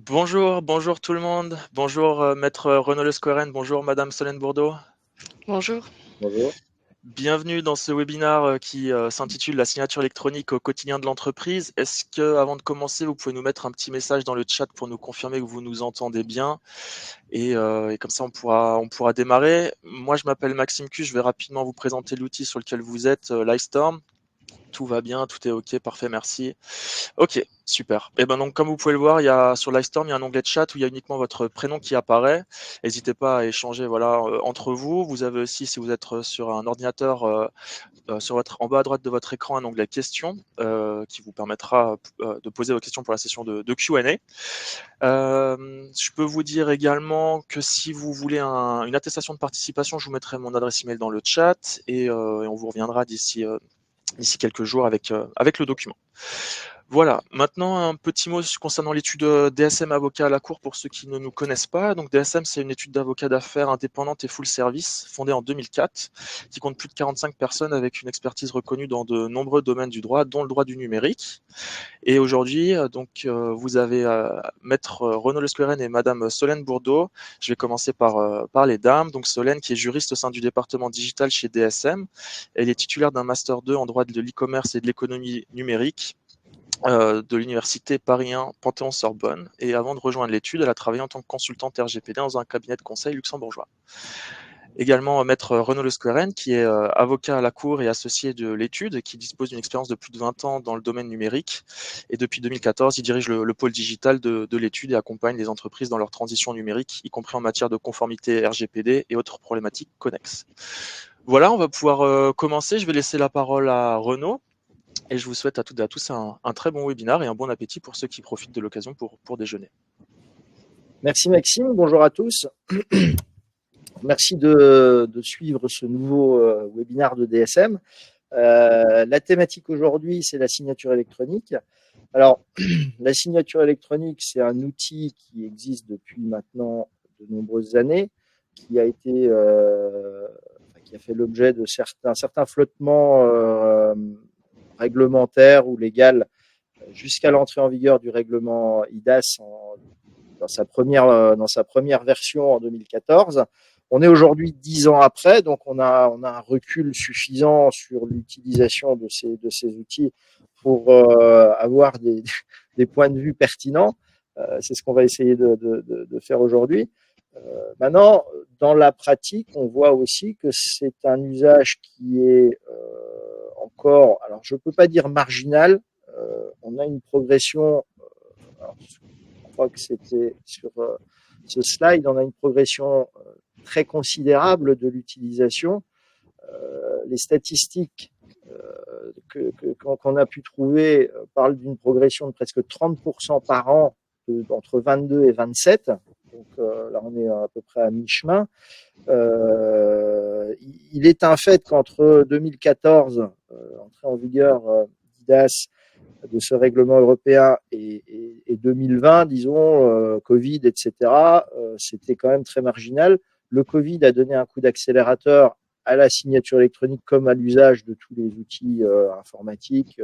Bonjour tout le monde. Bonjour maître Renaud Lesqueren, bonjour madame Solène Bourdeau. Bonjour. Bonjour. Bienvenue dans ce webinaire qui s'intitule La signature électronique au quotidien de l'entreprise. Est-ce que, avant de commencer, vous pouvez nous mettre un petit message dans le chat pour nous confirmer que vous nous entendez bien et comme ça on pourra démarrer. Moi je m'appelle Maxime Q, je vais rapidement vous présenter l'outil sur lequel vous êtes, Livestorm. Tout va bien, tout est ok, parfait, merci. Ok, super. Et ben donc comme vous pouvez le voir, sur Livestorm, il y a un onglet de chat où il y a uniquement votre prénom qui apparaît. N'hésitez pas à échanger entre vous. Vous avez aussi, si vous êtes sur un ordinateur, en bas à droite de votre écran, un onglet questions qui vous permettra de poser vos questions pour la session de Q&A. Je peux vous dire également que si vous voulez une attestation de participation, je vous mettrai mon adresse email dans le chat et on vous reviendra d'ici quelques jours avec le document. Voilà, maintenant un petit mot concernant l'étude DSM Avocat à la Cour pour ceux qui ne nous connaissent pas. Donc DSM, c'est une étude d'avocat d'affaires indépendante et full service fondée en 2004 qui compte plus de 45 personnes avec une expertise reconnue dans de nombreux domaines du droit, dont le droit du numérique. Et aujourd'hui, vous avez maître Renaud Lesqueren et madame Solène Bourdeau. Je vais commencer par les dames. Donc Solène, qui est juriste au sein du département digital chez DSM. Elle est titulaire d'un master 2 en droit de l'e-commerce et de l'économie numérique de l'université Paris 1 Panthéon-Sorbonne. Et avant de rejoindre l'étude, elle a travaillé en tant que consultante RGPD dans un cabinet de conseil luxembourgeois. Également maître Renaud Lesqueren, qui est avocat à la Cour et associé de l'étude, qui dispose d'une expérience de plus de 20 ans dans le domaine numérique. Et depuis 2014, il dirige le pôle digital de l'étude et accompagne les entreprises dans leur transition numérique, y compris en matière de conformité RGPD et autres problématiques connexes. Voilà, on va pouvoir commencer. Je vais laisser la parole à Renaud. Et je vous souhaite à toutes et à tous un très bon webinaire et un bon appétit pour ceux qui profitent de l'occasion pour déjeuner. Merci Maxime, bonjour à tous. Merci de suivre ce nouveau webinaire de DSM. La thématique aujourd'hui, c'est la signature électronique. Alors, la signature électronique, c'est un outil qui existe depuis maintenant de nombreuses années, qui a fait l'objet de certains flottements réglementaires ou légal jusqu'à l'entrée en vigueur du règlement IDAS dans sa première version en 2014. On est aujourd'hui 10 ans après, donc on a un recul suffisant sur l'utilisation de ces outils pour avoir des points de vue pertinents. C'est ce qu'on va essayer de faire aujourd'hui. Maintenant, dans la pratique, on voit aussi que c'est un usage qui est encore, alors je ne peux pas dire marginal, on a une progression, alors, je crois que c'était sur ce slide, on a une progression très considérable de l'utilisation. Les statistiques qu'on a pu trouver parlent d'une progression de presque 30% par an entre 22 et 27. Donc là, on est à peu près à mi-chemin. Il est un fait qu'entre 2014, entrée en vigueur d'IDAS, de ce règlement européen et 2020, disons, Covid, etc., c'était quand même très marginal. Le Covid a donné un coup d'accélérateur à la signature électronique comme à l'usage de tous les outils informatiques, et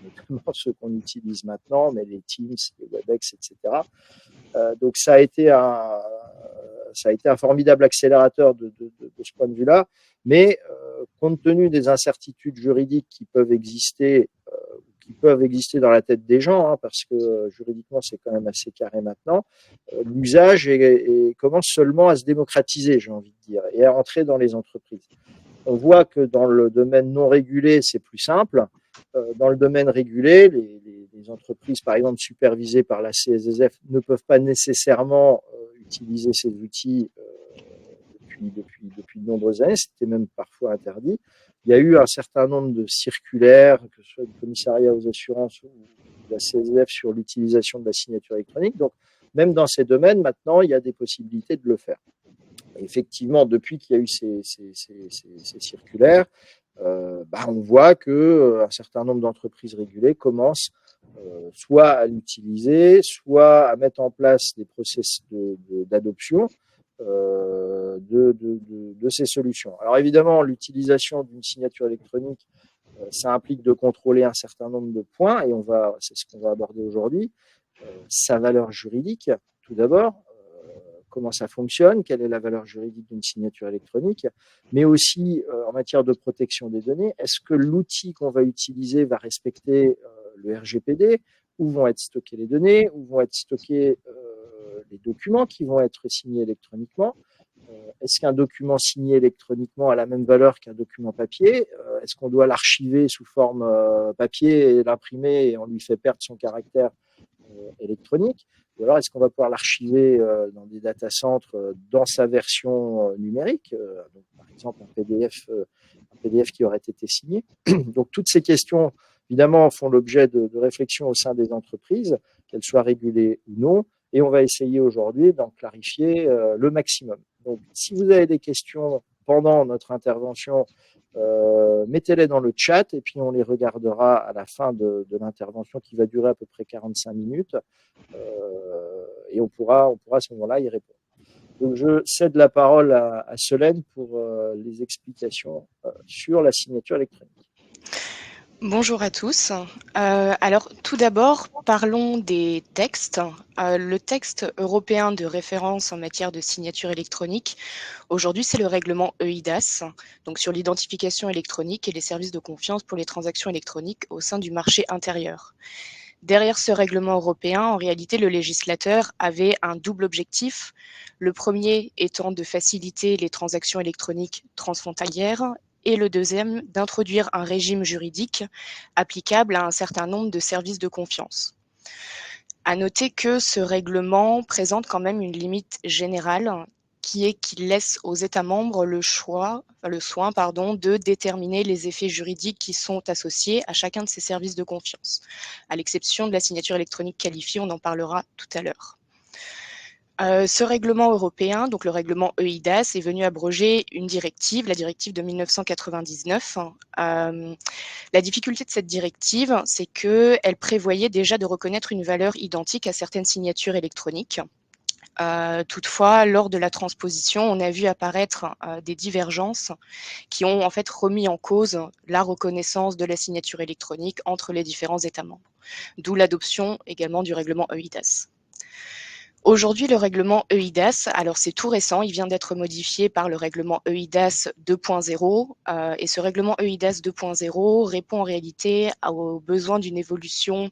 notamment ceux qu'on utilise maintenant, mais les Teams, les WebEx, etc. Donc ça a été un formidable accélérateur de ce point de vue-là, mais compte tenu des incertitudes juridiques qui peuvent exister dans la tête des gens, parce que juridiquement c'est quand même assez carré maintenant, l'usage commence seulement à se démocratiser, j'ai envie de dire, et à entrer dans les entreprises. On voit que dans le domaine non régulé, c'est plus simple. Dans le domaine régulé, les entreprises, par exemple, supervisées par la CSSF, ne peuvent pas nécessairement utiliser ces outils depuis de nombreuses années. C'était même parfois interdit. Il y a eu un certain nombre de circulaires, que ce soit du commissariat aux assurances ou de la CSSF, sur l'utilisation de la signature électronique. Donc, même dans ces domaines, maintenant, il y a des possibilités de le faire. Et effectivement, depuis qu'il y a eu ces circulaires, on voit qu'un certain nombre d'entreprises régulées commencent soit à l'utiliser, soit à mettre en place des process d'adoption de ces solutions. Alors évidemment, l'utilisation d'une signature électronique, ça implique de contrôler un certain nombre de points, et c'est ce qu'on va aborder aujourd'hui. sa valeur juridique, tout d'abord, comment ça fonctionne, quelle est la valeur juridique d'une signature électronique, mais aussi en matière de protection des données, est-ce que l'outil qu'on va utiliser va respecter le RGPD, où vont être stockées les données, où vont être stockés les documents qui vont être signés électroniquement. Est-ce qu'un document signé électroniquement a la même valeur qu'un document papier? Est-ce qu'on doit l'archiver sous forme papier et l'imprimer et on lui fait perdre son caractère électronique? Ou alors est-ce qu'on va pouvoir l'archiver dans des data centres dans sa version numérique, donc par exemple un PDF qui aurait été signé. Donc toutes ces questions, évidemment, font l'objet de réflexions au sein des entreprises, qu'elles soient régulées ou non, et on va essayer aujourd'hui d'en clarifier le maximum. Donc si vous avez des questions pendant notre intervention, mettez-les dans le chat et puis on les regardera à la fin de l'intervention qui va durer à peu près 45 minutes et on pourra à ce moment-là y répondre. Donc je cède la parole à Solène pour les explications sur la signature électronique. Bonjour à tous. Alors tout d'abord, parlons des textes. Le texte européen de référence en matière de signature électronique, aujourd'hui c'est le règlement EIDAS, donc sur l'identification électronique et les services de confiance pour les transactions électroniques au sein du marché intérieur. Derrière ce règlement européen, en réalité, le législateur avait un double objectif. Le premier étant de faciliter les transactions électroniques transfrontalières et le deuxième, d'introduire un régime juridique applicable à un certain nombre de services de confiance. À noter que ce règlement présente quand même une limite générale qui est qu'il laisse aux États membres le soin de déterminer les effets juridiques qui sont associés à chacun de ces services de confiance, à l'exception de la signature électronique qualifiée, on en parlera tout à l'heure. Ce règlement européen, donc le règlement EIDAS, est venu abroger une directive, la directive de 1999. La difficulté de cette directive, c'est qu'elle prévoyait déjà de reconnaître une valeur identique à certaines signatures électroniques. Toutefois, lors de la transposition, on a vu apparaître des divergences qui ont en fait remis en cause la reconnaissance de la signature électronique entre les différents États membres, d'où l'adoption également du règlement EIDAS. Aujourd'hui, le règlement EIDAS, alors c'est tout récent, il vient d'être modifié par le règlement EIDAS 2.0 et ce règlement EIDAS 2.0 répond en réalité aux besoins d'une évolution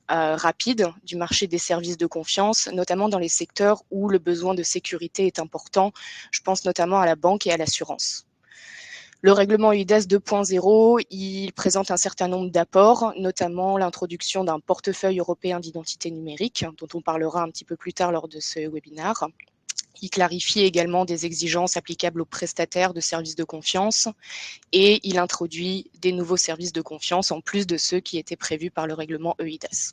rapide du marché des services de confiance, notamment dans les secteurs où le besoin de sécurité est important. Je pense notamment à la banque et à l'assurance. Le règlement EIDAS 2.0, il présente un certain nombre d'apports, notamment l'introduction d'un portefeuille européen d'identité numérique, dont on parlera un petit peu plus tard lors de ce webinaire. Il clarifie également des exigences applicables aux prestataires de services de confiance et il introduit des nouveaux services de confiance en plus de ceux qui étaient prévus par le règlement EIDAS.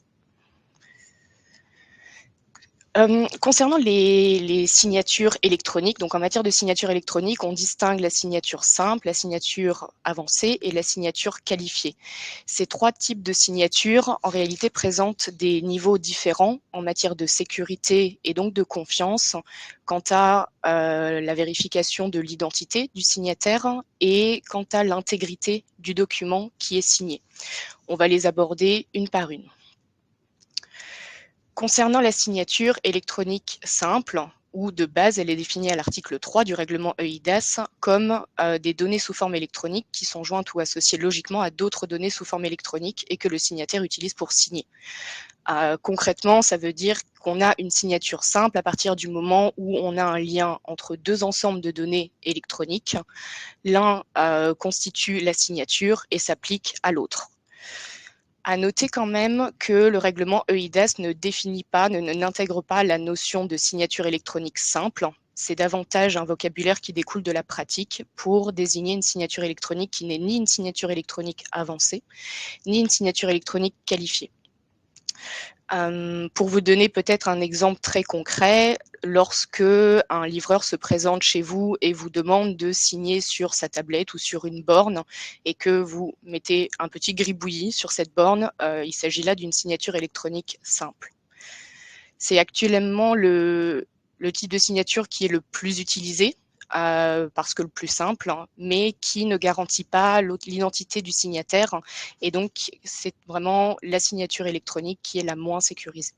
Concernant les signatures électroniques, donc en matière de signature électronique, on distingue la signature simple, la signature avancée et la signature qualifiée. Ces trois types de signatures, en réalité, présentent des niveaux différents en matière de sécurité et donc de confiance quant à la vérification de l'identité du signataire et quant à l'intégrité du document qui est signé. On va les aborder une par une. Concernant la signature électronique simple, ou de base, elle est définie à l'article 3 du règlement EIDAS comme des données sous forme électronique qui sont jointes ou associées logiquement à d'autres données sous forme électronique et que le signataire utilise pour signer. Concrètement, ça veut dire qu'on a une signature simple à partir du moment où on a un lien entre deux ensembles de données électroniques. L'un constitue la signature et s'applique à l'autre. À noter quand même que le règlement EIDAS ne définit pas, n'intègre pas la notion de signature électronique simple. C'est davantage un vocabulaire qui découle de la pratique pour désigner une signature électronique qui n'est ni une signature électronique avancée, ni une signature électronique qualifiée. Pour vous donner peut-être un exemple très concret, lorsque un livreur se présente chez vous et vous demande de signer sur sa tablette ou sur une borne et que vous mettez un petit gribouillis sur cette borne, il s'agit là d'une signature électronique simple. C'est actuellement le type de signature qui est le plus utilisé parce que le plus simple, mais qui ne garantit pas l'identité du signataire. Et donc, c'est vraiment la signature électronique qui est la moins sécurisée.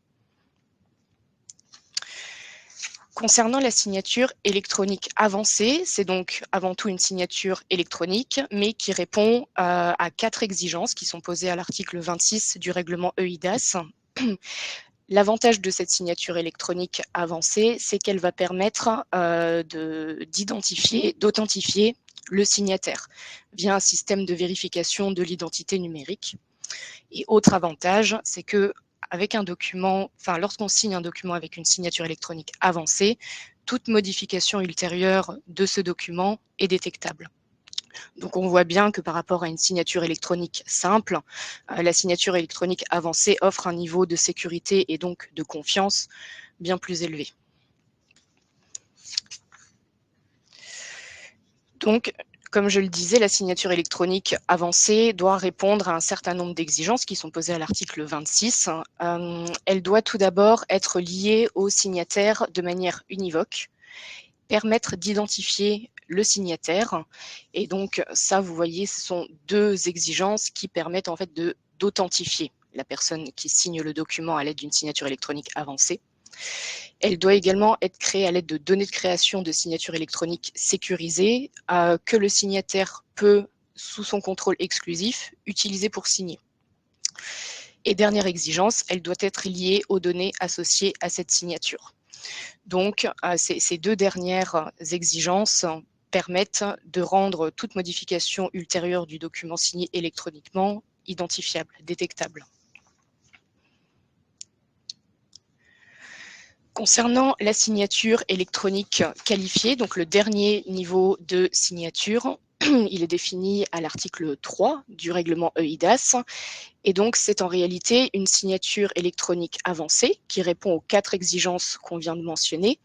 Concernant la signature électronique avancée, c'est donc avant tout une signature électronique, mais qui répond à 4 exigences qui sont posées à l'article 26 du règlement EIDAS. L'avantage de cette signature électronique avancée, c'est qu'elle va permettre d'authentifier le signataire via un système de vérification de l'identité numérique. Et autre avantage, c'est que avec un document, lorsqu'on signe un document avec une signature électronique avancée, toute modification ultérieure de ce document est détectable. Donc on voit bien que par rapport à une signature électronique simple, la signature électronique avancée offre un niveau de sécurité et donc de confiance bien plus élevé. Donc, comme je le disais, la signature électronique avancée doit répondre à un certain nombre d'exigences qui sont posées à l'article 26. Elle doit tout d'abord être liée au signataire de manière univoque, permettre d'identifier le signataire. Et donc, ça, vous voyez, ce sont 2 exigences qui permettent en fait d'authentifier la personne qui signe le document à l'aide d'une signature électronique avancée. Elle doit également être créée à l'aide de données de création de signatures électroniques sécurisées que le signataire peut, sous son contrôle exclusif, utiliser pour signer. Et dernière exigence, elle doit être liée aux données associées à cette signature. Donc, ces 2 dernières exigences permettent de rendre toute modification ultérieure du document signé électroniquement identifiable, détectable. Concernant la signature électronique qualifiée, donc le dernier niveau de signature, il est défini à l'article 3 du règlement EIDAS. Et donc, c'est en réalité une signature électronique avancée qui répond aux 4 exigences qu'on vient de mentionner,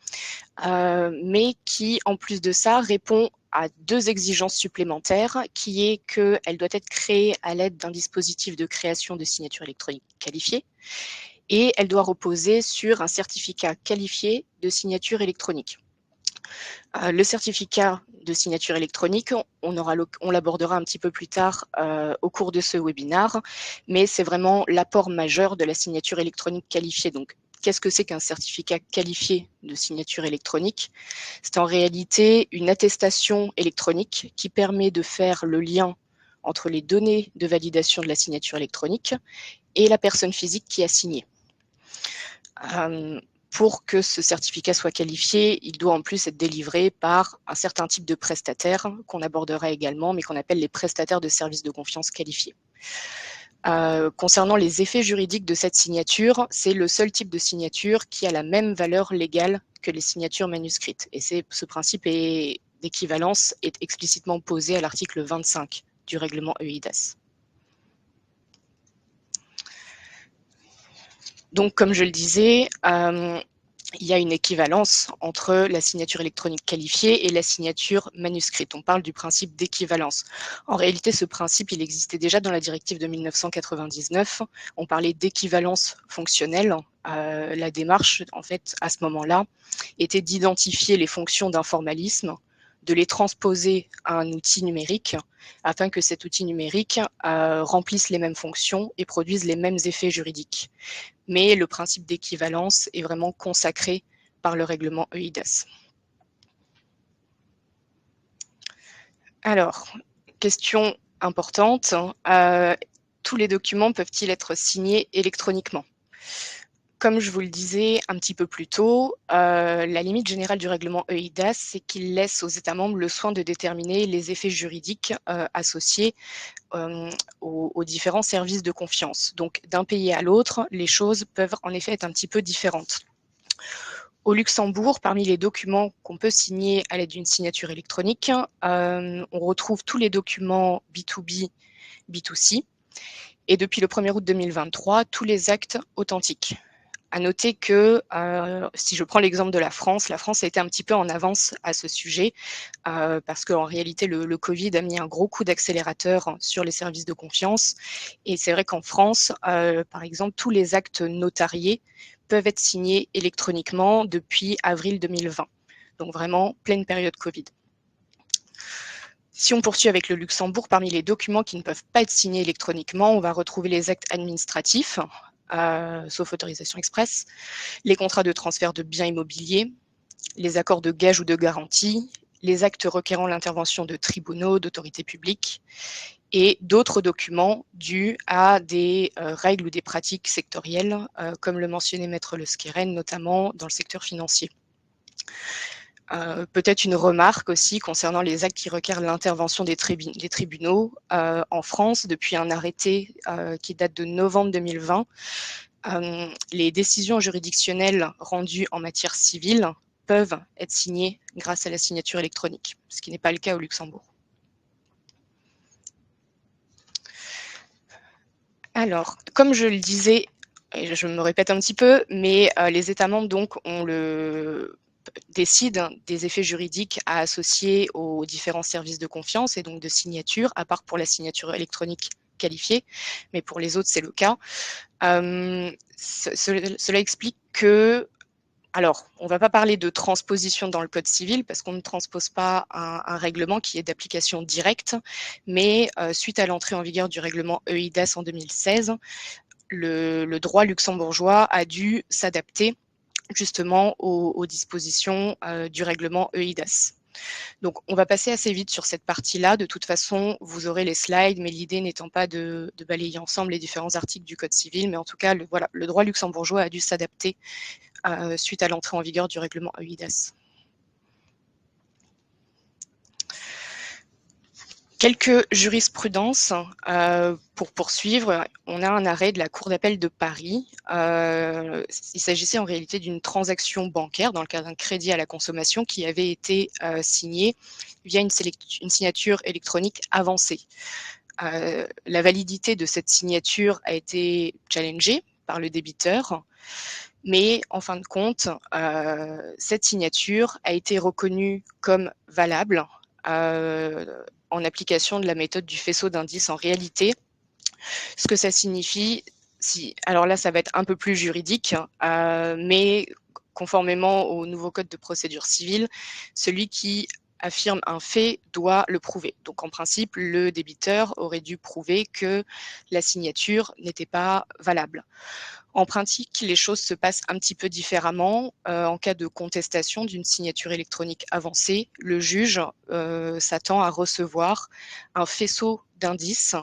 mais qui, en plus de ça, répond à 2 exigences supplémentaires, qui est qu'elle doit être créée à l'aide d'un dispositif de création de signature électronique qualifiée, et elle doit reposer sur un certificat qualifié de signature électronique. Le certificat de signature électronique, on l'abordera un petit peu plus tard au cours de ce webinaire, mais c'est vraiment l'apport majeur de la signature électronique qualifiée. Donc, qu'est-ce que c'est qu'un certificat qualifié de signature électronique? C'est en réalité une attestation électronique qui permet de faire le lien entre les données de validation de la signature électronique et la personne physique qui a signé. Pour que ce certificat soit qualifié, il doit en plus être délivré par un certain type de prestataires qu'on abordera également, mais qu'on appelle les prestataires de services de confiance qualifiés. Concernant les effets juridiques de cette signature, c'est le seul type de signature qui a la même valeur légale que les signatures manuscrites. Et ce principe d'équivalence est explicitement posé à l'article 25 du règlement EIDAS. Donc, comme je le disais, il y a une équivalence entre la signature électronique qualifiée et la signature manuscrite. On parle du principe d'équivalence. En réalité, ce principe, il existait déjà dans la directive de 1999. On parlait d'équivalence fonctionnelle. La démarche, en fait, à ce moment-là, était d'identifier les fonctions d'un formalisme, de les transposer à un outil numérique afin que cet outil numérique remplisse les mêmes fonctions et produise les mêmes effets juridiques. Mais le principe d'équivalence est vraiment consacré par le règlement EIDAS. Alors, question importante, tous les documents peuvent-ils être signés électroniquement? Comme je vous le disais un petit peu plus tôt, la limite générale du règlement EIDAS, c'est qu'il laisse aux États membres le soin de déterminer les effets juridiques associés aux différents services de confiance. Donc, d'un pays à l'autre, les choses peuvent en effet être un petit peu différentes. Au Luxembourg, parmi les documents qu'on peut signer à l'aide d'une signature électronique, on retrouve tous les documents B2B, B2C, et depuis le 1er août 2023, tous les actes authentiques. À noter que, si je prends l'exemple de la France a été un petit peu en avance à ce sujet, parce qu'en réalité, le Covid a mis un gros coup d'accélérateur sur les services de confiance. Et c'est vrai qu'en France, par exemple, tous les actes notariés peuvent être signés électroniquement depuis avril 2020. Donc vraiment, pleine période Covid. Si on poursuit avec le Luxembourg, parmi les documents qui ne peuvent pas être signés électroniquement, on va retrouver les actes administratifs, sauf autorisation express, les contrats de transfert de biens immobiliers, les accords de gage ou de garantie, les actes requérant l'intervention de tribunaux, d'autorités publiques, et d'autres documents dus à des règles ou des pratiques sectorielles, comme le mentionnait Maître Le Squeren, notamment dans le secteur financier. Peut-être une remarque aussi concernant les actes qui requièrent l'intervention des tribunaux. En France, depuis un arrêté qui date de novembre 2020, les décisions juridictionnelles rendues en matière civile peuvent être signées grâce à la signature électronique, ce qui n'est pas le cas au Luxembourg. Alors, comme je le disais, et je me répète un petit peu, mais les États membres donc décident des effets juridiques à associer aux différents services de confiance et donc de signature, à part pour la signature électronique qualifiée, mais pour les autres c'est le cas. Cela explique que, alors, on ne va pas parler de transposition dans le Code civil parce qu'on ne transpose pas un règlement qui est d'application directe, mais suite à l'entrée en vigueur du règlement EIDAS en 2016, le droit luxembourgeois a dû s'adapter justement aux dispositions du règlement EIDAS. Donc, on va passer assez vite sur cette partie-là. De toute façon, vous aurez les slides, mais l'idée n'étant pas de balayer ensemble les différents articles du Code civil, mais en tout cas, le droit luxembourgeois a dû s'adapter suite à l'entrée en vigueur du règlement EIDAS. Quelques jurisprudences pour poursuivre. On a un arrêt de la Cour d'appel de Paris. Il s'agissait en réalité d'une transaction bancaire dans le cadre d'un crédit à la consommation qui avait été signé via une signature électronique avancée. La validité de cette signature a été challengée par le débiteur, mais en fin de compte, cette signature a été reconnue comme valable en application de la méthode du faisceau d'indices en réalité. Ce que ça signifie, alors là ça va être un peu plus juridique, mais conformément au nouveau code de procédure civile, celui qui affirme un fait doit le prouver. Donc en principe, le débiteur aurait dû prouver que la signature n'était pas valable. En pratique, les choses se passent un petit peu différemment. En cas de contestation d'une signature électronique avancée, le juge s'attend à recevoir un faisceau d'indices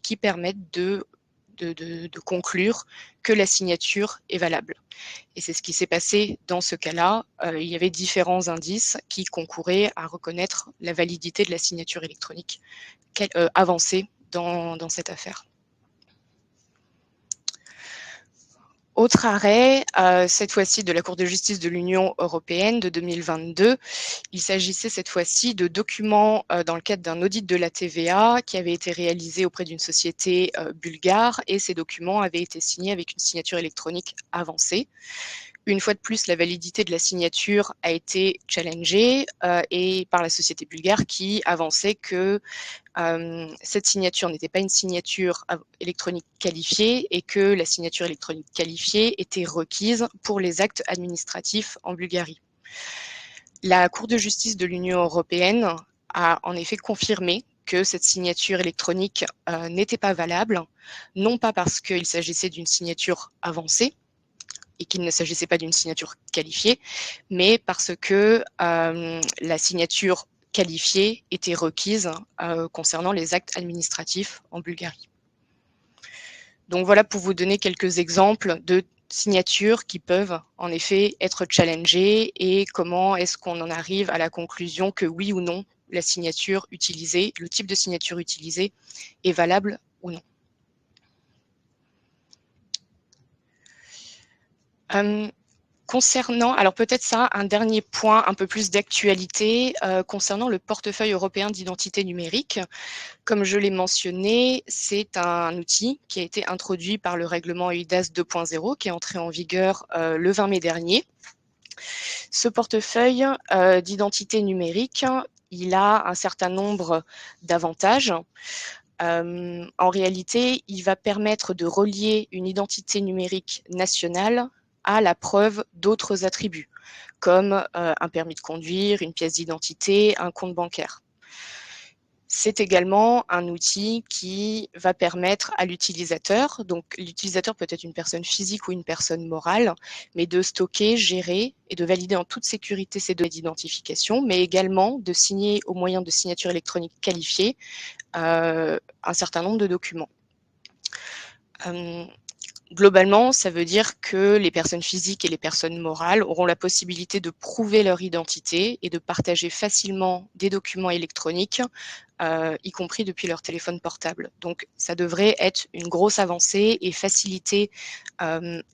qui permettent de conclure que la signature est valable. Et c'est ce qui s'est passé dans ce cas-là. Il y avait différents indices qui concouraient à reconnaître la validité de la signature électronique avancée dans cette affaire. Autre arrêt, cette fois-ci de la Cour de justice de l'Union européenne de 2022. Il s'agissait cette fois-ci de documents dans le cadre d'un audit de la TVA qui avait été réalisé auprès d'une société bulgare, et ces documents avaient été signés avec une signature électronique avancée. Une fois de plus, la validité de la signature a été challengée et par la société bulgare qui avançait que cette signature n'était pas une signature électronique qualifiée et que la signature électronique qualifiée était requise pour les actes administratifs en Bulgarie. La Cour de justice de l'Union européenne a en effet confirmé que cette signature électronique n'était pas valable, non pas parce qu'il s'agissait d'une signature avancée, et qu'il ne s'agissait pas d'une signature qualifiée, mais parce que la signature qualifiée était requise concernant les actes administratifs en Bulgarie. Donc voilà pour vous donner quelques exemples de signatures qui peuvent en effet être challengées et comment est-ce qu'on en arrive à la conclusion que oui ou non, la signature utilisée, le type de signature utilisée est valable ou non. Concernant, alors peut-être ça, un dernier point un peu plus d'actualité concernant le portefeuille européen d'identité numérique. Comme je l'ai mentionné, c'est un outil qui a été introduit par le règlement EIDAS 2.0 qui est entré en vigueur le 20 mai dernier. Ce portefeuille d'identité numérique, il a un certain nombre d'avantages. En réalité, il va permettre de relier une identité numérique nationale à la preuve d'autres attributs, comme un permis de conduire, une pièce d'identité, un compte bancaire. C'est également un outil qui va permettre à l'utilisateur, donc l'utilisateur peut être une personne physique ou une personne morale, mais de stocker, gérer et de valider en toute sécurité ces données d'identification, mais également de signer au moyen de signature électronique qualifiée un certain nombre de documents. Globalement, ça veut dire que les personnes physiques et les personnes morales auront la possibilité de prouver leur identité et de partager facilement des documents électroniques, y compris depuis leur téléphone portable. Donc, ça devrait être une grosse avancée et faciliter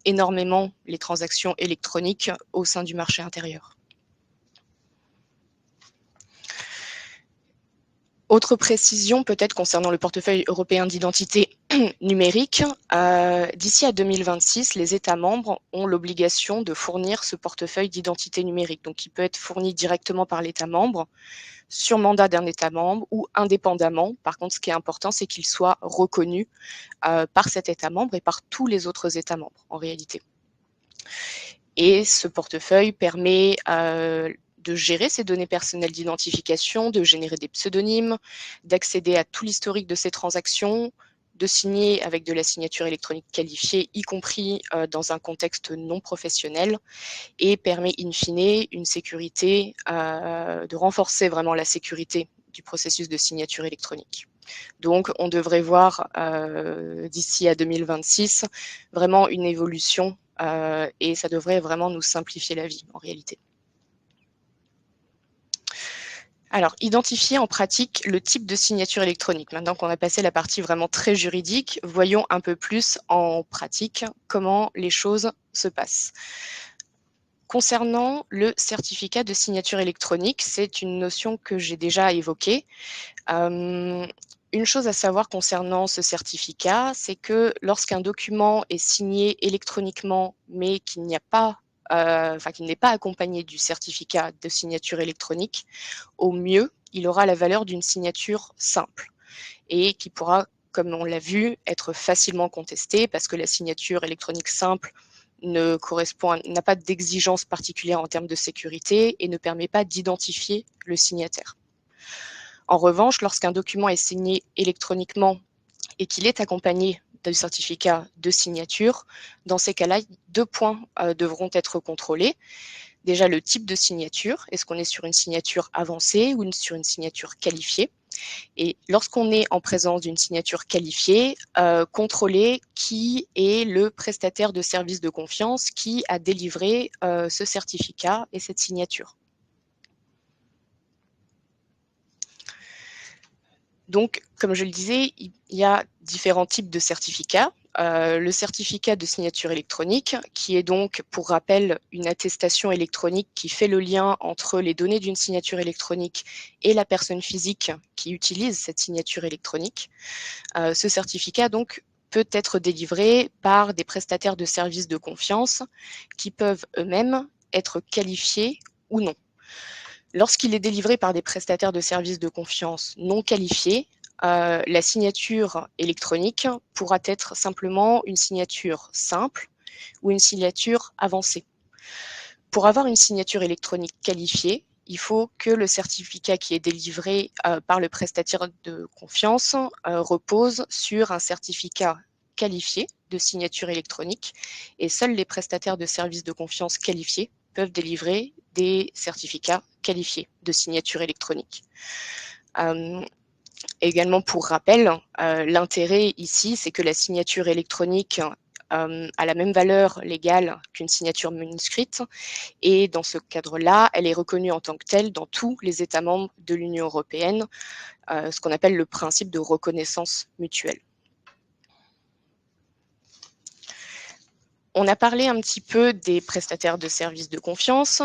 énormément les transactions électroniques au sein du marché intérieur. Autre précision peut-être concernant le portefeuille européen d'identité numérique, d'ici à 2026, les États membres ont l'obligation de fournir ce portefeuille d'identité numérique. Donc il peut être fourni directement par l'État membre, sur mandat d'un État membre ou indépendamment. Par contre, ce qui est important, c'est qu'il soit reconnu par cet État membre et par tous les autres États membres en réalité. Et ce portefeuille permet de gérer ces données personnelles d'identification, de générer des pseudonymes, d'accéder à tout l'historique de ces transactions, de signer avec de la signature électronique qualifiée, y compris dans un contexte non professionnel, et permet in fine une sécurité, de renforcer vraiment la sécurité du processus de signature électronique. Donc, on devrait voir d'ici à 2026 vraiment une évolution et ça devrait vraiment nous simplifier la vie en réalité. Alors, identifier en pratique le type de signature électronique. Maintenant qu'on a passé la partie vraiment très juridique, voyons un peu plus en pratique comment les choses se passent. Concernant le certificat de signature électronique, c'est une notion que j'ai déjà évoquée. Une chose à savoir concernant ce certificat, c'est que lorsqu'un document est signé électroniquement, mais qu'il n'y a pas qu'il n'est pas accompagné du certificat de signature électronique, au mieux, il aura la valeur d'une signature simple et qui pourra, comme on l'a vu, être facilement contestée parce que la signature électronique simple n'a pas d'exigence particulière en termes de sécurité et ne permet pas d'identifier le signataire. En revanche, lorsqu'un document est signé électroniquement et qu'il est accompagné du certificat de signature, dans ces cas-là, 2 points devront être contrôlés. Déjà, le type de signature, est-ce qu'on est sur une signature avancée ou sur une signature qualifiée? Et lorsqu'on est en présence d'une signature qualifiée, contrôler qui est le prestataire de service de confiance qui a délivré ce certificat et cette signature. Donc, comme je le disais, il y a différents types de certificats. Le certificat de signature électronique, qui est donc, pour rappel, une attestation électronique qui fait le lien entre les données d'une signature électronique et la personne physique qui utilise cette signature électronique. Ce certificat, donc, peut être délivré par des prestataires de services de confiance qui peuvent eux-mêmes être qualifiés ou non. Lorsqu'il est délivré par des prestataires de services de confiance non qualifiés, la signature électronique pourra être simplement une signature simple ou une signature avancée. Pour avoir une signature électronique qualifiée, il faut que le certificat qui est délivré par le prestataire de confiance repose sur un certificat qualifié de signature électronique et seuls les prestataires de services de confiance qualifiés peuvent délivrer des certificats qualifiés de signature électronique. Également pour rappel, l'intérêt ici, c'est que la signature électronique a la même valeur légale qu'une signature manuscrite et dans ce cadre-là, elle est reconnue en tant que telle dans tous les États membres de l'Union européenne, ce qu'on appelle le principe de reconnaissance mutuelle. On a parlé un petit peu des prestataires de services de confiance,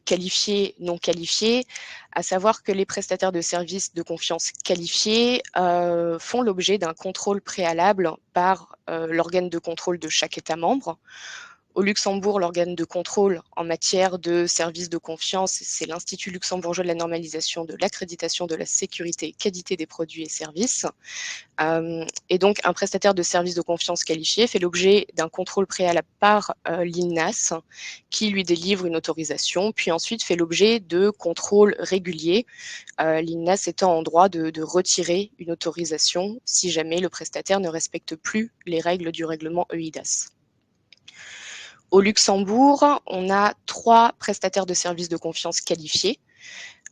qualifiés, non qualifiés, à savoir que les prestataires de services de confiance qualifiés font l'objet d'un contrôle préalable par l'organe de contrôle de chaque État membre. Au Luxembourg, l'organe de contrôle en matière de services de confiance, c'est l'Institut luxembourgeois de la normalisation de l'accréditation de la sécurité et qualité des produits et services. Et donc, un prestataire de services de confiance qualifié fait l'objet d'un contrôle préalable par l'INAS qui lui délivre une autorisation, puis ensuite fait l'objet de contrôles réguliers, l'INAS étant en droit de retirer une autorisation si jamais le prestataire ne respecte plus les règles du règlement EIDAS. Au Luxembourg, on a 3 prestataires de services de confiance qualifiés.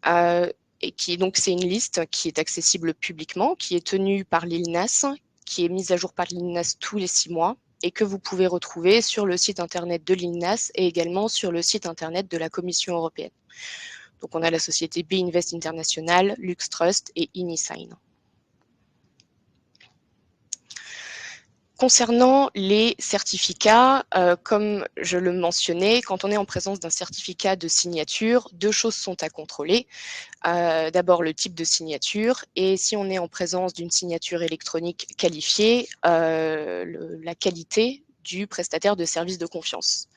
Et donc c'est une liste qui est accessible publiquement, qui est tenue par l'INAS, qui est mise à jour par l'INAS tous les 6 mois et que vous pouvez retrouver sur le site internet de l'INAS et également sur le site internet de la Commission européenne. Donc on a la société B-Invest International, LuxTrust et Inisign. Concernant les certificats, comme je le mentionnais, quand on est en présence d'un certificat de signature, 2 choses sont à contrôler. D'abord le type de signature et si on est en présence d'une signature électronique qualifiée, la qualité du prestataire de service de confiance.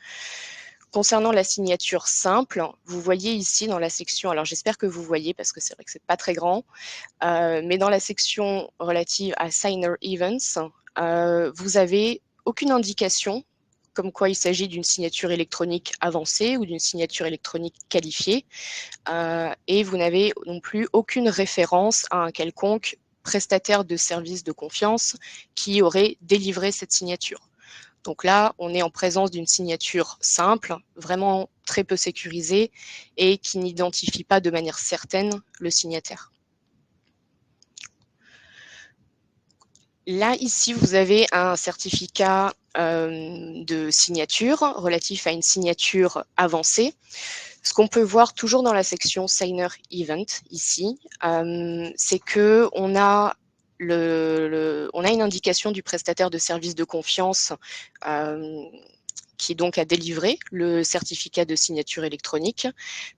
Concernant la signature simple, vous voyez ici dans la section, alors j'espère que vous voyez parce que c'est vrai que c'est pas très grand, mais dans la section relative à Signer Events, vous avez aucune indication comme quoi il s'agit d'une signature électronique avancée ou d'une signature électronique qualifiée, et vous n'avez non plus aucune référence à un quelconque prestataire de service de confiance qui aurait délivré cette signature. Donc là, on est en présence d'une signature simple, vraiment très peu sécurisée et qui n'identifie pas de manière certaine le signataire. Là, ici, vous avez un certificat de signature relatif à une signature avancée. Ce qu'on peut voir toujours dans la section Signer Event ici, c'est qu'on a une indication du prestataire de service de confiance qui donc a délivré le certificat de signature électronique.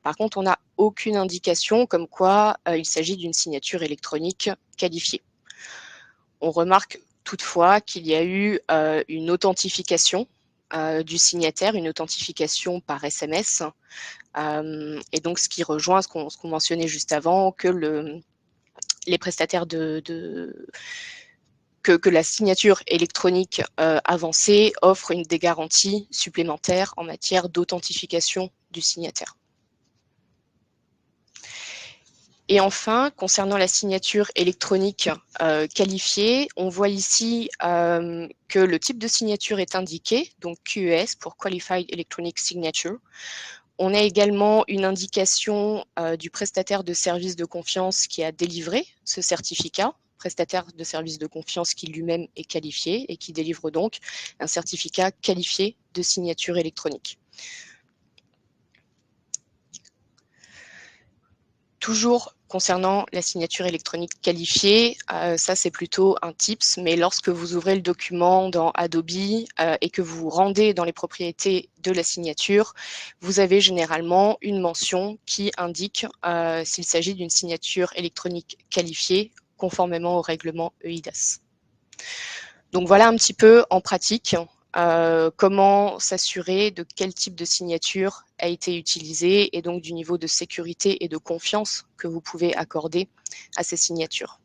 Par contre, on n'a aucune indication comme quoi il s'agit d'une signature électronique qualifiée. On remarque toutefois qu'il y a eu une authentification du signataire, une authentification par SMS, et donc ce qui rejoint ce qu'on mentionnait juste avant, que les prestataires que la signature électronique avancée offre des garanties supplémentaires en matière d'authentification du signataire. Et enfin, concernant la signature électronique qualifiée, on voit ici que le type de signature est indiqué, donc QES pour Qualified Electronic Signature. On a également une indication du prestataire de service de confiance qui a délivré ce certificat, prestataire de service de confiance qui lui-même est qualifié et qui délivre donc un certificat qualifié de signature électronique. Toujours concernant la signature électronique qualifiée, ça c'est plutôt un tips, mais lorsque vous ouvrez le document dans Adobe et que vous vous rendez dans les propriétés de la signature, vous avez généralement une mention qui indique s'il s'agit d'une signature électronique qualifiée conformément au règlement EIDAS. Donc voilà un petit peu en pratique comment s'assurer de quel type de signature a été utilisé et donc du niveau de sécurité et de confiance que vous pouvez accorder à ces signatures.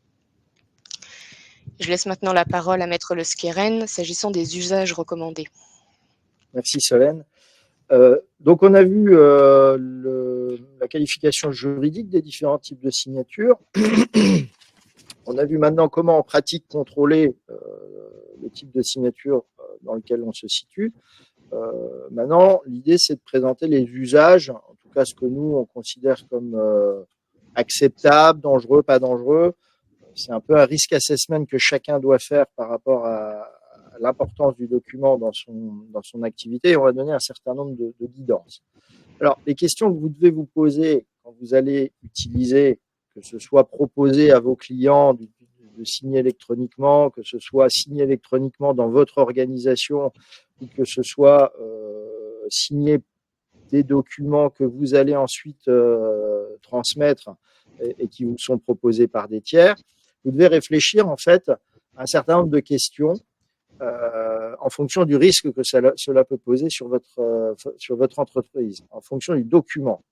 Je laisse maintenant la parole à Maître Le Skeren s'agissant des usages recommandés. Merci Solène. Donc on a vu la qualification juridique des différents types de signatures. On a vu maintenant comment en pratique contrôler le type de signature dans lequel on se situe. Maintenant, l'idée, c'est de présenter les usages, en tout cas ce que nous, on considère comme acceptable, dangereux, pas dangereux. C'est un peu un risk assessment que chacun doit faire par rapport à l'importance du document dans son activité. Et on va donner un certain nombre de guidances. Alors, les questions que vous devez vous poser quand vous allez utiliser, que ce soit proposer à vos clients de signer électroniquement, que ce soit signer électroniquement dans votre organisation, ou que ce soit signer des documents que vous allez ensuite transmettre et qui vous sont proposés par des tiers, vous devez réfléchir en fait à un certain nombre de questions en fonction du risque que cela peut poser sur votre entreprise, en fonction du document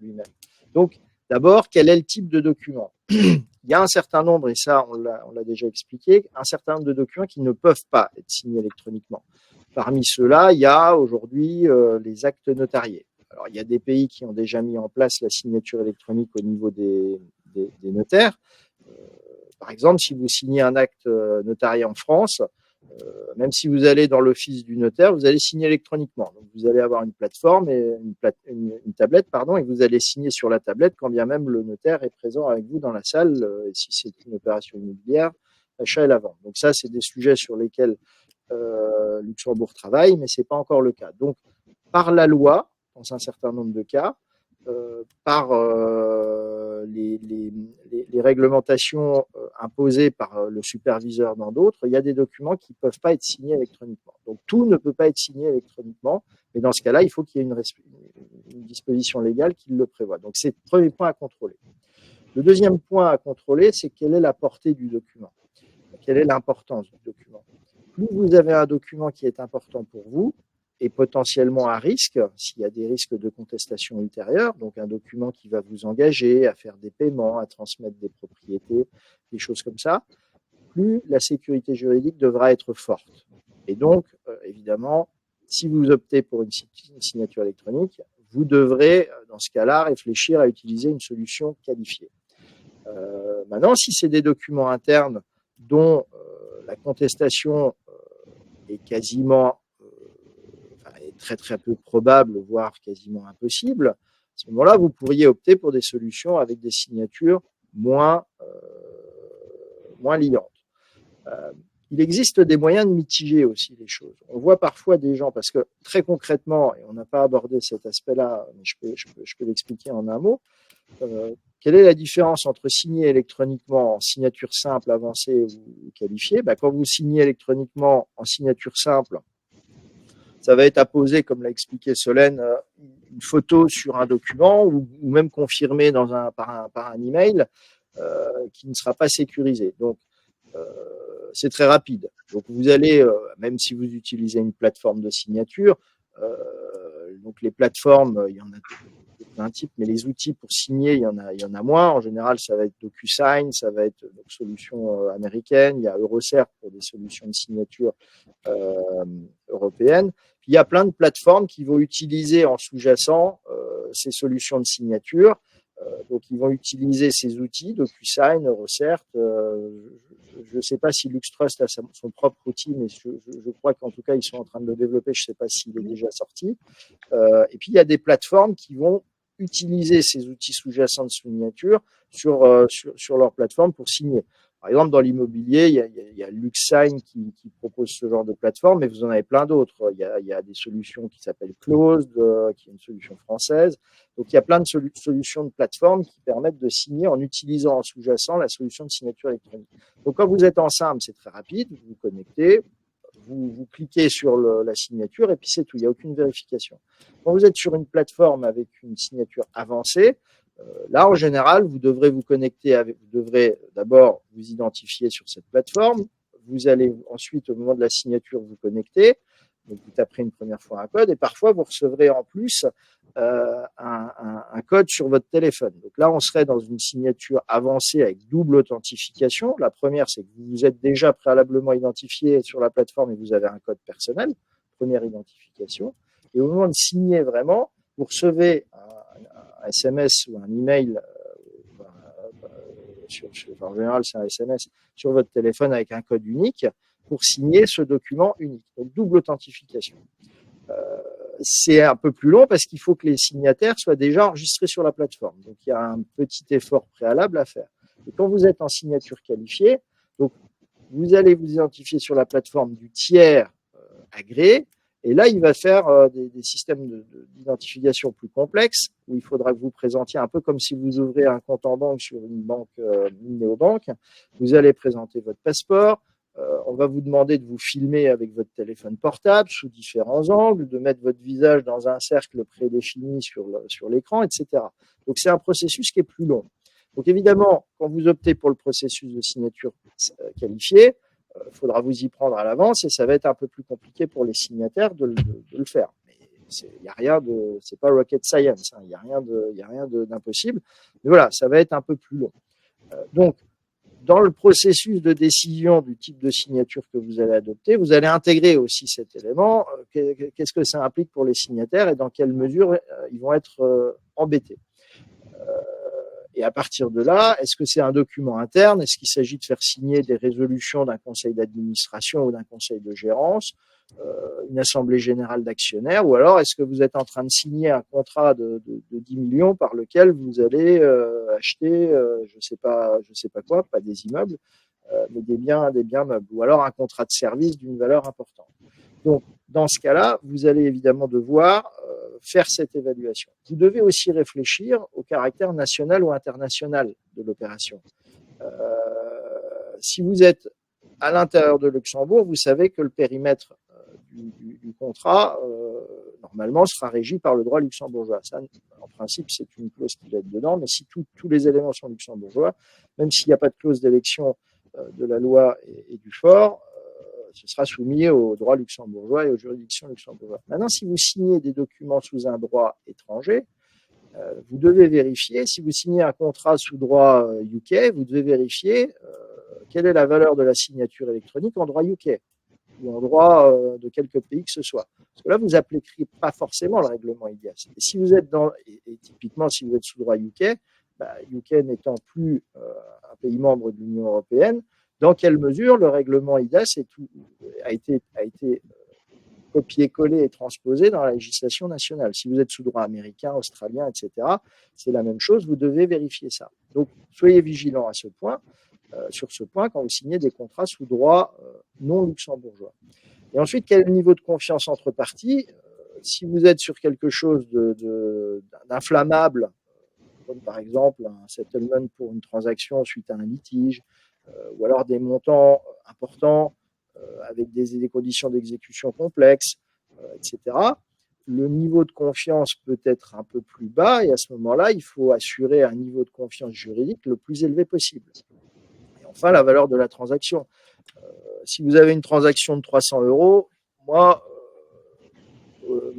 lui-même. Donc, d'abord, quel est le type de document? Il y a un certain nombre, et ça, on l'a déjà expliqué, un certain nombre de documents qui ne peuvent pas être signés électroniquement. Parmi ceux-là, il y a aujourd'hui les actes notariés. Alors, il y a des pays qui ont déjà mis en place la signature électronique au niveau des notaires. Par exemple, si vous signez un acte notarié en France, même si vous allez dans l'office du notaire, vous allez signer électroniquement. Donc, vous allez avoir une plateforme et une tablette, et vous allez signer sur la tablette quand bien même le notaire est présent avec vous dans la salle, et si c'est une opération immobilière, l'achat et la vente. Donc ça, c'est des sujets sur lesquels Luxembourg travaille, mais c'est pas encore le cas. Donc, par la loi, dans un certain nombre de cas, par les réglementations imposées par le superviseur dans d'autres, il y a des documents qui ne peuvent pas être signés électroniquement. Donc tout ne peut pas être signé électroniquement, mais dans ce cas-là, il faut qu'il y ait une disposition légale qui le prévoit. Donc c'est le premier point à contrôler. Le deuxième point à contrôler, c'est quelle est la portée du document, quelle est l'importance du document. Plus vous avez un document qui est important pour vous, et potentiellement à risque, s'il y a des risques de contestation ultérieure, donc un document qui va vous engager à faire des paiements, à transmettre des propriétés, des choses comme ça, plus la sécurité juridique devra être forte. Et donc, évidemment, si vous optez pour une signature électronique, vous devrez, dans ce cas-là, réfléchir à utiliser une solution qualifiée. Maintenant, si c'est des documents internes dont la contestation est quasiment est très très peu probable, voire quasiment impossible, à ce moment-là, vous pourriez opter pour des solutions avec des signatures moins liantes. Il existe des moyens de mitiger aussi les choses. On voit parfois des gens, parce que très concrètement, et on n'a pas abordé cet aspect-là, mais je peux l'expliquer en un mot, quelle est la différence entre signer électroniquement en signature simple, avancée ou qualifiée? Quand vous signez électroniquement en signature simple, ça va être apposé, comme l'a expliqué Solène, une photo sur un document ou même confirmé par un email qui ne sera pas sécurisé. Donc, c'est très rapide. Donc, vous allez, même si vous utilisez une plateforme de signature, donc les plateformes, il y en a plein de types, mais les outils pour signer, il y en a moins. En général, ça va être DocuSign, ça va être donc solution américaine. Il y a Eurocert pour des solutions de signature européennes. Puis il y a plein de plateformes qui vont utiliser en sous-jacent ces solutions de signature. Donc, ils vont utiliser ces outils, DocuSign, Eurocert. Je ne sais pas si LuxTrust a son propre outil, mais je crois qu'en tout cas, ils sont en train de le développer. Je ne sais pas s'il est déjà sorti. Et puis, il y a des plateformes qui vont utiliser ces outils sous-jacents de signature sur leur plateforme pour signer. Par exemple, dans l'immobilier, il y a LuxSign qui propose ce genre de plateforme, mais vous en avez plein d'autres. Il y a des solutions qui s'appellent Closed, qui est une solution française. Donc, il y a plein de solutions de plateformes qui permettent de signer en utilisant en sous-jacent la solution de signature électronique. Donc, quand vous êtes en simple, c'est très rapide. Vous vous connectez, vous cliquez sur la signature et puis c'est tout. Il n'y a aucune vérification. Quand vous êtes sur une plateforme avec une signature avancée, là, en général, vous devrez vous connecter vous devrez d'abord vous identifier sur cette plateforme. Vous allez ensuite, au moment de la signature, vous connecter. Donc, vous taperez une première fois un code et parfois, vous recevrez en plus un code sur votre téléphone. Donc là, on serait dans une signature avancée avec double authentification. La première, c'est que vous vous êtes déjà préalablement identifié sur la plateforme et vous avez un code personnel, première identification. Et au moment de signer vraiment, vous recevez un SMS ou un email, en général c'est un SMS, sur votre téléphone avec un code unique pour signer ce document unique. Donc double authentification. C'est un peu plus long parce qu'il faut que les signataires soient déjà enregistrés sur la plateforme. Donc il y a un petit effort préalable à faire. Et quand vous êtes en signature qualifiée, donc vous allez vous identifier sur la plateforme du tiers agréé. Et là, il va faire des systèmes d'identification plus complexes où il faudra que vous présentiez un peu comme si vous ouvrez un compte en banque sur une banque, une néobanque. Vous allez présenter votre passeport. On va vous demander de vous filmer avec votre téléphone portable sous différents angles, de mettre votre visage dans un cercle prédéfini sur l'écran, etc. Donc, c'est un processus qui est plus long. Donc, évidemment, quand vous optez pour le processus de signature qualifiée, faudra vous y prendre à l'avance et ça va être un peu plus compliqué pour les signataires de le faire. Il y a rien de, c'est pas rocket science, hein, il y a rien d'impossible. Mais voilà, ça va être un peu plus long. Donc, dans le processus de décision du type de signature que vous allez adopter, vous allez intégrer aussi cet élément. Qu'est-ce que ça implique pour les signataires et dans quelle mesure ils vont être embêtés. Et à partir de là, est-ce que c'est un document interne? Est-ce qu'il s'agit de faire signer des résolutions d'un conseil d'administration ou d'un conseil de gérance, une assemblée générale d'actionnaires, ou alors est-ce que vous êtes en train de signer un contrat de 10 millions par lequel vous allez acheter, je sais pas quoi, pas des immeubles, mais des biens meubles, ou alors un contrat de service d'une valeur importante. Donc, dans ce cas-là, vous allez évidemment devoir faire cette évaluation. Vous devez aussi réfléchir au caractère national ou international de l'opération. Si vous êtes à l'intérieur de Luxembourg, vous savez que le périmètre du contrat, normalement, sera régi par le droit luxembourgeois. Ça, en principe, c'est une clause qui va être dedans, mais si tous les éléments sont luxembourgeois, même s'il n'y a pas de clause d'élection de la loi et du fort, ce sera soumis au droit luxembourgeois et aux juridictions luxembourgeoises. Maintenant, si vous signez des documents sous un droit étranger, vous devez vérifier, si vous signez un contrat sous droit UK, vous devez vérifier quelle est la valeur de la signature électronique en droit UK ou en droit de quelque pays que ce soit. Parce que là, vous n'appliquerez pas forcément le règlement IDIAS. Et si vous êtes et typiquement, si vous êtes sous droit UK, UK n'étant plus un pays membre de l'Union européenne, dans quelle mesure le règlement IDAS a été copié-collé et transposé dans la législation nationale. Si vous êtes sous droit américain, australien, etc., c'est la même chose, vous devez vérifier ça. Donc, soyez vigilants à ce point, sur ce point, quand vous signez des contrats sous droit non luxembourgeois. Et ensuite, quel niveau de confiance entre parties? Si vous êtes sur quelque chose d'inflammable, comme par exemple un settlement pour une transaction suite à un litige, ou alors des montants importants avec des conditions d'exécution complexes, etc. Le niveau de confiance peut être un peu plus bas et à ce moment-là, il faut assurer un niveau de confiance juridique le plus élevé possible. Et enfin, la valeur de la transaction. Si vous avez une transaction de 300 €, moi,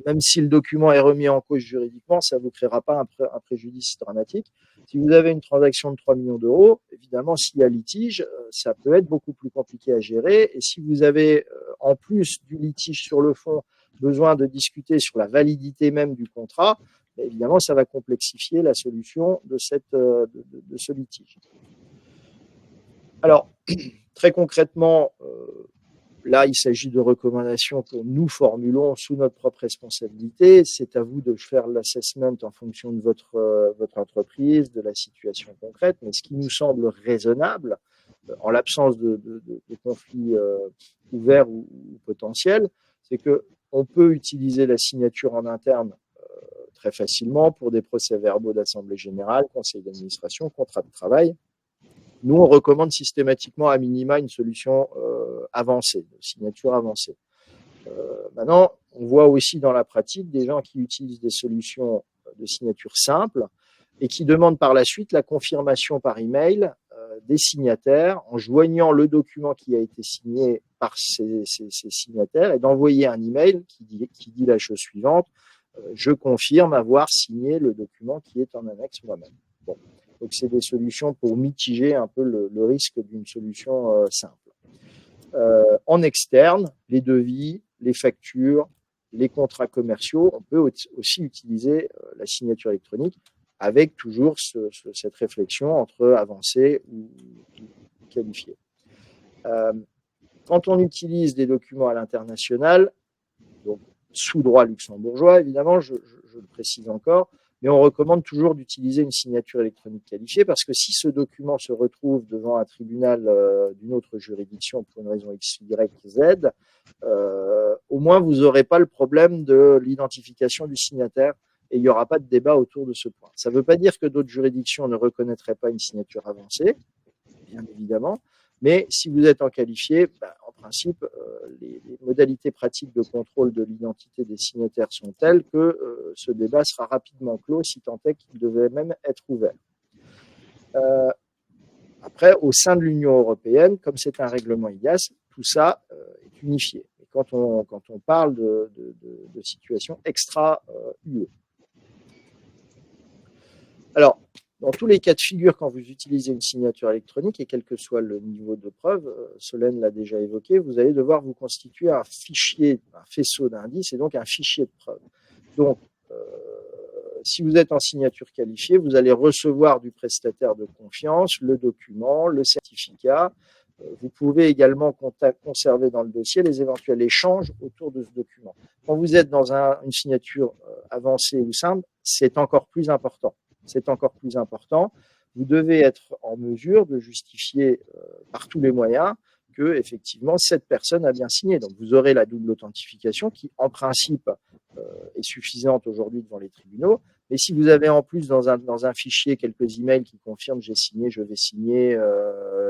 même si le document est remis en cause juridiquement, ça ne vous créera pas un préjudice dramatique. Si vous avez une transaction de 3 millions d'euros, évidemment, s'il y a litige, ça peut être beaucoup plus compliqué à gérer. Et si vous avez, en plus du litige sur le fond, besoin de discuter sur la validité même du contrat, évidemment, ça va complexifier la solution de ce litige. Alors, très concrètement, là, il s'agit de recommandations que nous formulons sous notre propre responsabilité. C'est à vous de faire l'assessment en fonction de votre entreprise, de la situation concrète. Mais ce qui nous semble raisonnable, en l'absence de conflits ouverts ou potentiels, c'est qu'on peut utiliser la signature en interne très facilement pour des procès-verbaux d'assemblée générale, conseil d'administration, contrat de travail. Nous, on recommande systématiquement à minima une solution avancée, de signature avancée. Maintenant, on voit aussi dans la pratique des gens qui utilisent des solutions de signature simple et qui demandent par la suite la confirmation par email des signataires en joignant le document qui a été signé par ces signataires et d'envoyer un email qui dit la chose suivante: je confirme avoir signé le document qui est en annexe moi-même. Bon. Donc, c'est des solutions pour mitiger un peu le risque d'une solution simple. En externe, les devis, les factures, les contrats commerciaux, on peut aussi utiliser la signature électronique avec toujours cette réflexion entre avancé ou qualifié. Quand on utilise des documents à l'international, donc sous droit luxembourgeois, évidemment, je le précise encore, mais on recommande toujours d'utiliser une signature électronique qualifiée parce que si ce document se retrouve devant un tribunal d'une autre juridiction pour une raison X, Y, Z, au moins vous n'aurez pas le problème de l'identification du signataire et il n'y aura pas de débat autour de ce point. Ça ne veut pas dire que d'autres juridictions ne reconnaîtraient pas une signature avancée, bien évidemment, mais si vous êtes en qualifié, en principe, les modalités pratiques de contrôle de l'identité des signataires sont telles que ce débat sera rapidement clos, si tant est qu'il devait même être ouvert. Après, au sein de l'Union européenne, comme c'est un règlement IDIAS, tout ça est unifié. Et quand on parle de situations extra-UE. Alors, dans tous les cas de figure, quand vous utilisez une signature électronique, et quel que soit le niveau de preuve, Solène l'a déjà évoqué, vous allez devoir vous constituer un fichier, un faisceau d'indices, et donc un fichier de preuves. Donc, si vous êtes en signature qualifiée, vous allez recevoir du prestataire de confiance le document, le certificat. Vous pouvez également conserver dans le dossier les éventuels échanges autour de ce document. Quand vous êtes dans une signature avancée ou simple, c'est encore plus important. C'est encore plus important. Vous devez être en mesure de justifier par tous les moyens que effectivement cette personne a bien signé. Donc vous aurez la double authentification qui, en principe, est suffisante aujourd'hui devant les tribunaux. Mais si vous avez en plus dans un fichier quelques emails qui confirment j'ai signé, je vais signer,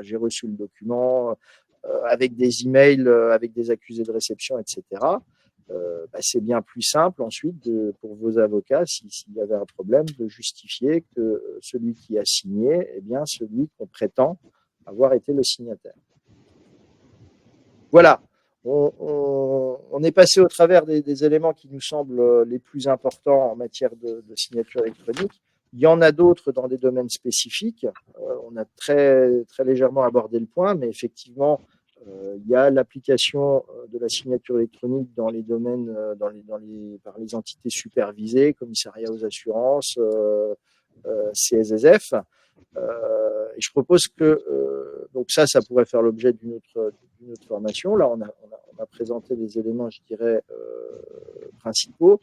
j'ai reçu le document, avec des emails, avec des accusés de réception, etc., c'est bien plus simple ensuite pour vos avocats, s'il y avait un problème, de justifier que celui qui a signé est bien celui qu'on prétend avoir été le signataire. Voilà, on est passé au travers des éléments qui nous semblent les plus importants en matière de signature électronique. Il y en a d'autres dans des domaines spécifiques. On a très, très légèrement abordé le point, mais effectivement, il y a l'application de la signature électronique dans les domaines, par les entités supervisées, commissariat aux assurances, CSSF. Et je propose que donc ça pourrait faire l'objet d'une autre formation. Là, on a présenté les éléments, je dirais, principaux.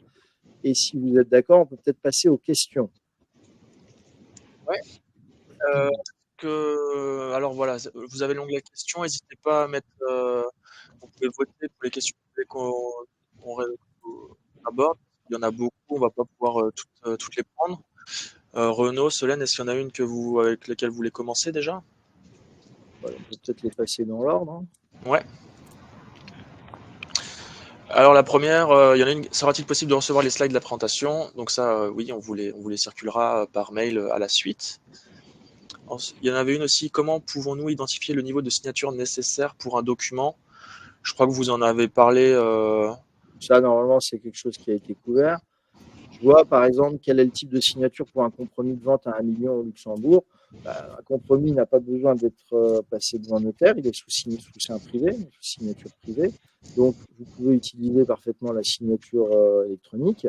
Et si vous êtes d'accord, on peut peut-être passer aux questions. Ouais. Alors voilà, vous avez l'onglet questions. N'hésitez pas à mettre. Vous pouvez voter pour les questions qu'on aborde. Il y en a beaucoup, on va pas pouvoir toutes les prendre. Renaud, Solène, est-ce qu'il y en a une avec laquelle vous voulez commencer déjà? Voilà, on peut peut-être les passer dans l'ordre. Ouais. Alors la première, il y en a une. Sera-t-il possible de recevoir les slides de la présentation? Donc ça, oui, on vous les circulera par mail à la suite. Il y en avait une aussi. Comment pouvons-nous identifier le niveau de signature nécessaire pour un document? Je crois que vous en avez parlé. Ça, normalement, c'est quelque chose qui a été couvert. Je vois, par exemple, quel est le type de signature pour un compromis de vente à 1 million au Luxembourg. Un compromis n'a pas besoin d'être passé devant un notaire, il est sous seing privé, sous signature privée. Donc, vous pouvez utiliser parfaitement la signature électronique.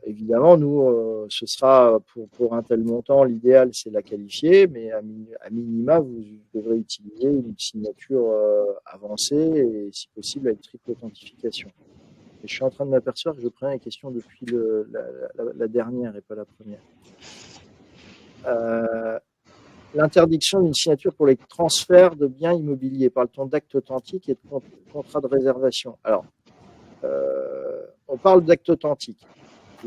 Évidemment, nous, ce sera pour un tel montant, l'idéal, c'est la qualifier, mais à minima, vous devrez utiliser une signature avancée et, si possible, avec triple authentification. Et je suis en train de m'apercevoir que je prends les questions depuis la dernière et pas la première. L'interdiction d'une signature pour les transferts de biens immobiliers. Parle-t-on d'actes authentiques et de contrats de réservation? Alors, on parle d'actes authentiques.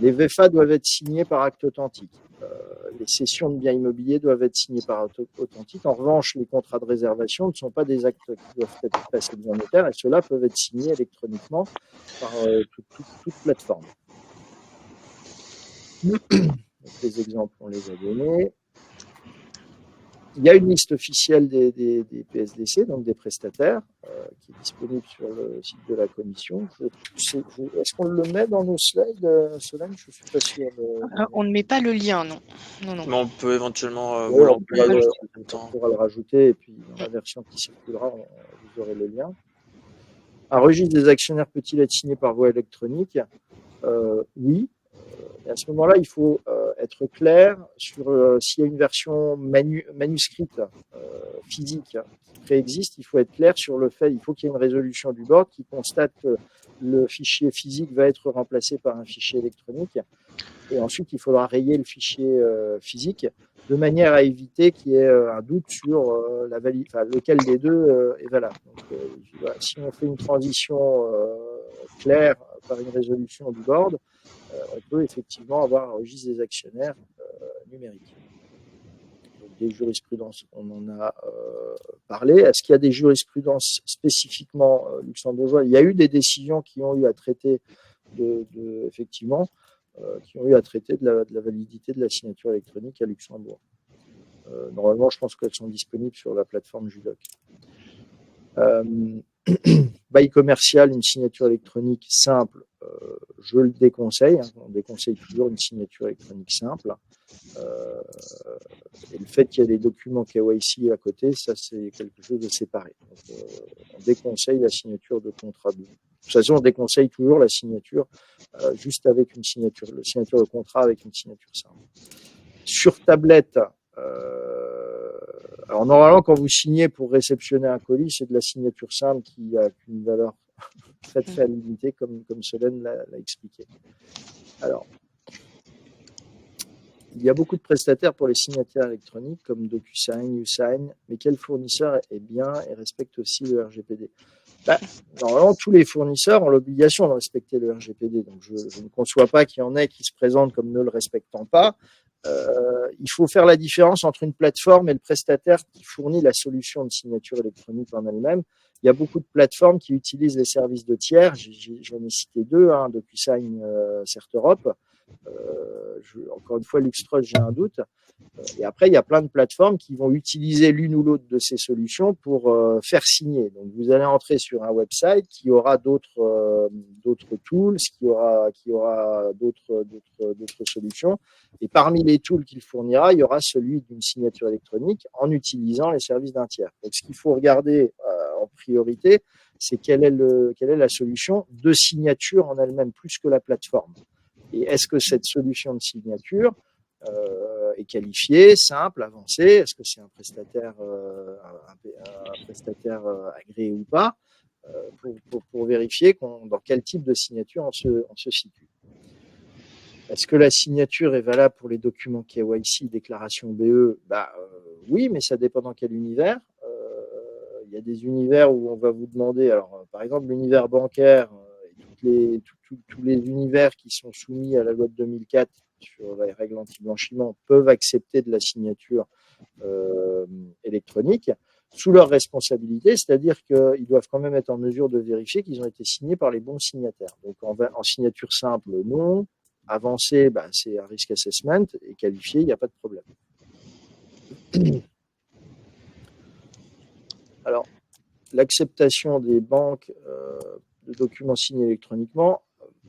Les VFA doivent être signés par acte authentique. Les cessions de biens immobiliers doivent être signées par acte authentique. En revanche, les contrats de réservation ne sont pas des actes qui doivent être passés devant notaire et ceux-là peuvent être signés électroniquement par toute plateforme. Donc, les exemples, on les a donnés. Il y a une liste officielle des PSDC, donc des prestataires, qui est disponible sur le site de la commission. Est-ce qu'on le met dans nos slides, Solène? Je ne suis pas sûr. On ne met pas le lien, non. Mais on peut éventuellement vous l'employer on pourra le rajouter, et puis dans la version qui circulera, vous aurez le lien. Un registre des actionnaires peut-il être signé par voie électronique? Oui. Et à ce moment-là, il faut être clair sur s'il y a une version manuscrite physique qui préexiste, il faut être clair sur le fait, il faut qu'il y ait une résolution du board qui constate que le fichier physique va être remplacé par un fichier électronique. Et ensuite, il faudra rayer le fichier physique de manière à éviter qu'il y ait un doute sur lequel des deux est valable. Donc, voilà, si on fait une transition claire par une résolution du board, on peut effectivement avoir un registre des actionnaires numérique. Donc, des jurisprudences, on en a parlé. Est-ce qu'il y a des jurisprudences spécifiquement luxembourgeoises? Il y a eu des décisions qui ont eu à traiter effectivement, qui ont eu à traiter de la validité de la signature électronique à Luxembourg. Normalement, je pense qu'elles sont disponibles sur la plateforme Judoc. Bail commercial, une signature électronique simple, je le déconseille. On déconseille toujours une signature électronique simple. Et le fait qu'il y ait des documents KYC à côté, ça c'est quelque chose de séparé. Donc, on déconseille la signature de contrat. De toute façon, on déconseille toujours la signature juste avec une signature, la signature de contrat avec une signature simple. Sur tablette, alors normalement, quand vous signez pour réceptionner un colis, c'est de la signature simple qui a une valeur très limitée, comme Solène l'a expliqué. Alors, il y a beaucoup de prestataires pour les signatures électroniques, comme DocuSign, YouSign, mais quel fournisseur est bien et respecte aussi le RGPD? Normalement, tous les fournisseurs ont l'obligation de respecter le RGPD, donc je ne conçois pas qu'il y en ait qui se présentent comme ne le respectant pas. Il faut faire la différence entre une plateforme et le prestataire qui fournit la solution de signature électronique en elle-même. Il y a beaucoup de plateformes qui utilisent les services de tiers. J'en ai cité deux, DocuSign, CertEurope. Encore une fois, LuxTrust, j'ai un doute. Et après, il y a plein de plateformes qui vont utiliser l'une ou l'autre de ces solutions pour faire signer. Donc, vous allez entrer sur un website qui aura d'autres tools, qui aura d'autres solutions. Et parmi les tools qu'il fournira, il y aura celui d'une signature électronique en utilisant les services d'un tiers. Donc, ce qu'il faut regarder en priorité, c'est quelle est la solution de signature en elle-même, plus que la plateforme. Et est-ce que cette solution de signature est qualifiée, simple, avancée? Est-ce que c'est un prestataire agréé ou pas, pour vérifier dans quel type de signature on se situe. Est-ce que la signature est valable pour les documents KYC, déclaration BE? Oui, mais ça dépend dans quel univers. Il y a des univers où on va vous demander, alors par exemple l'univers bancaire, tous les univers qui sont soumis à la loi de 2004 sur les règles anti-blanchiment peuvent accepter de la signature électronique sous leur responsabilité, c'est-à-dire qu'ils doivent quand même être en mesure de vérifier qu'ils ont été signés par les bons signataires. Donc en signature simple, non. Avancée, c'est un risk assessment, et qualifié, il n'y a pas de problème. Alors, l'acceptation des banques de documents signés électroniquement,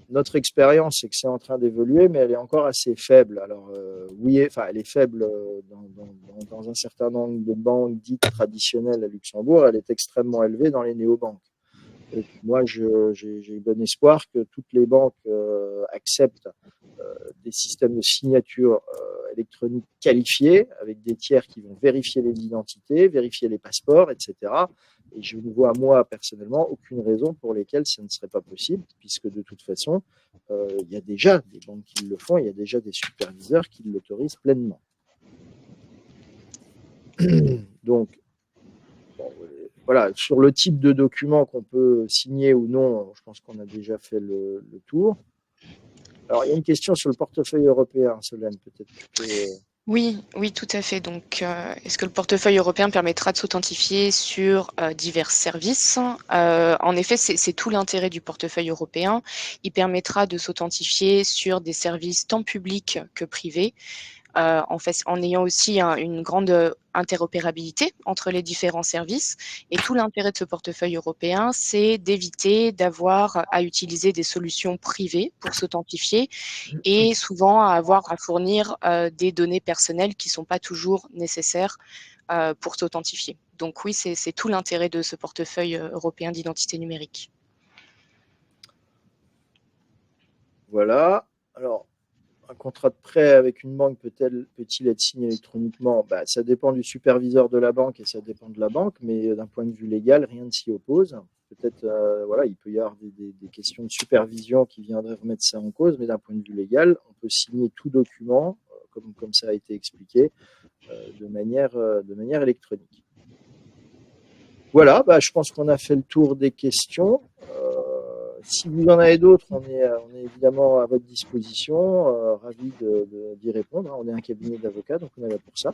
notre expérience, c'est que c'est en train d'évoluer, mais elle est encore assez faible. Alors, elle est faible dans un certain nombre de banques dites traditionnelles à Luxembourg. Elle est extrêmement élevée dans les néobanques. Et moi, j'ai bon espoir que toutes les banques acceptent des systèmes de signature électronique qualifiés, avec des tiers qui vont vérifier les identités, vérifier les passeports, etc. Et je ne vois, moi, personnellement, aucune raison pour lesquelles ça ne serait pas possible, puisque de toute façon, il y a déjà des banques qui le font, il y a déjà des superviseurs qui l'autorisent pleinement. Donc, voilà, sur le type de document qu'on peut signer ou non, je pense qu'on a déjà fait le tour. Alors, il y a une question sur le portefeuille européen, Solène, peut-être que tu peux... Oui, tout à fait. Donc, est-ce que le portefeuille européen permettra de s'authentifier sur divers services? En effet, c'est tout l'intérêt du portefeuille européen. Il permettra de s'authentifier sur des services tant publics que privés. En ayant aussi une grande interopérabilité entre les différents services. Et tout l'intérêt de ce portefeuille européen, c'est d'éviter d'avoir à utiliser des solutions privées pour s'authentifier et souvent à avoir à fournir des données personnelles qui ne sont pas toujours nécessaires pour s'authentifier. Donc oui, c'est tout l'intérêt de ce portefeuille européen d'identité numérique. Voilà. Alors, un contrat de prêt avec une banque peut-il être signé électroniquement? Ça dépend du superviseur de la banque et ça dépend de la banque, mais d'un point de vue légal, rien ne s'y oppose. Peut-être, il peut y avoir des questions de supervision qui viendraient remettre ça en cause, mais d'un point de vue légal, on peut signer tout document, comme ça a été expliqué, de manière électronique. Voilà, je pense qu'on a fait le tour des questions. Si vous en avez d'autres, on est évidemment à votre disposition, ravis d'y répondre. On est un cabinet d'avocats, donc on est là pour ça.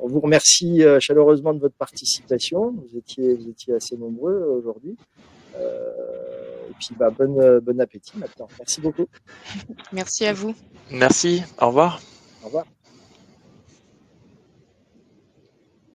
On vous remercie chaleureusement de votre participation. Vous étiez assez nombreux aujourd'hui. Et puis bon appétit maintenant. Merci beaucoup. Merci à vous. Merci, au revoir. Au revoir.